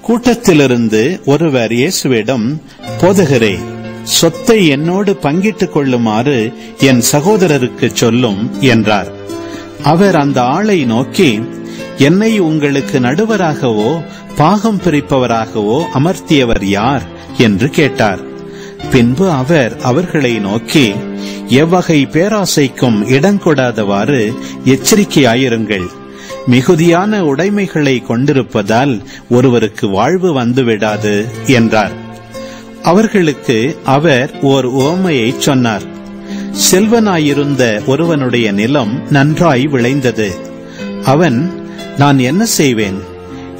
கூட்டத்திலிருந்து ஒருவர் இயேசுவிடம், போதகரே, சொத்தை என்னோடு பங்கிட்டுக் கொள்ளுமாறு என் சகோதரருக்கு சொல்லும் என்றார். அவர் அந்த ஆளை நோக்கி, என்னை உங்களுக்கு நடுவராகவோ பாகம் பிரிப்பவராகவோ அமர்த்தியவர் யார் என்று கேட்டார். பின்பு அவர் அவர்களை நோக்கி, எவ்வகை பேராசைக்கும் இடங்கொடாதவாறு எச்சரிக்கையாயிருங்கள். மிகுதியான உடைமைகளை கொண்டிருப்பதால் ஒருவருக்கு வாழ்வு வந்துவிடாது என்றார். அவர்களுக்கு அவர் ஓர் உவமையை சொன்னார். செல்வனாயிருந்த ஒருவனுடைய நிலம் நன்றாய் விளைந்தது. அவன், நான் என்ன செய்வேன்?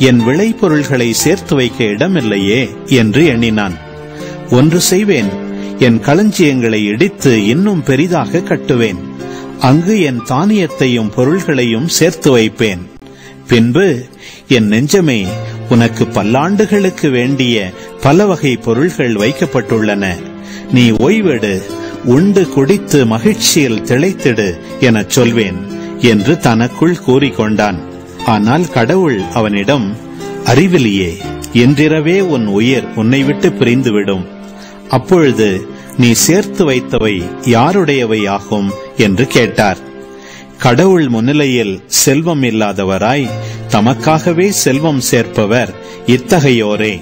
என் விளைபொருள்களை சேர்த்து வைக்க இடமில்லையே என்று எண்ணினான். ஒன்று செய்வேன், என் களஞ்சியங்களை இடித்து இன்னும் பெரிதாக கட்டுவேன். அங்கு என் தானியத்தையும் பொருள்களையும் சேர்த்து வைப்பேன். பின்பு, என் நெஞ்சமே, உனக்கு பல்லாண்டுகளுக்கு வேண்டிய பல வகை பொருள்கள் வைக்கப்பட்டுள்ளன. நீ ஓய்வெடு, உண்டு குடித்து மகிழ்ச்சியில் திளைத்திடு எனச் சொல்வேன் என்று தனக்குள் கூறிக்கொண்டான். ஆனால் கடவுள் அவனிடம், அறிவிலியே, இன்றிரவே உன் உயிர் உன்னை விட்டு பிரிந்துவிடும். அப்பொழுது நீ சேர்த்து வைத்தவை யாருடையவை ஆகும் என்று கேட்டார். கடவுள் முன்னிலையில் செல்வம் இல்லாதவராய் தமக்காகவே செல்வம் சேர்ப்பவர் இத்தகையோரே.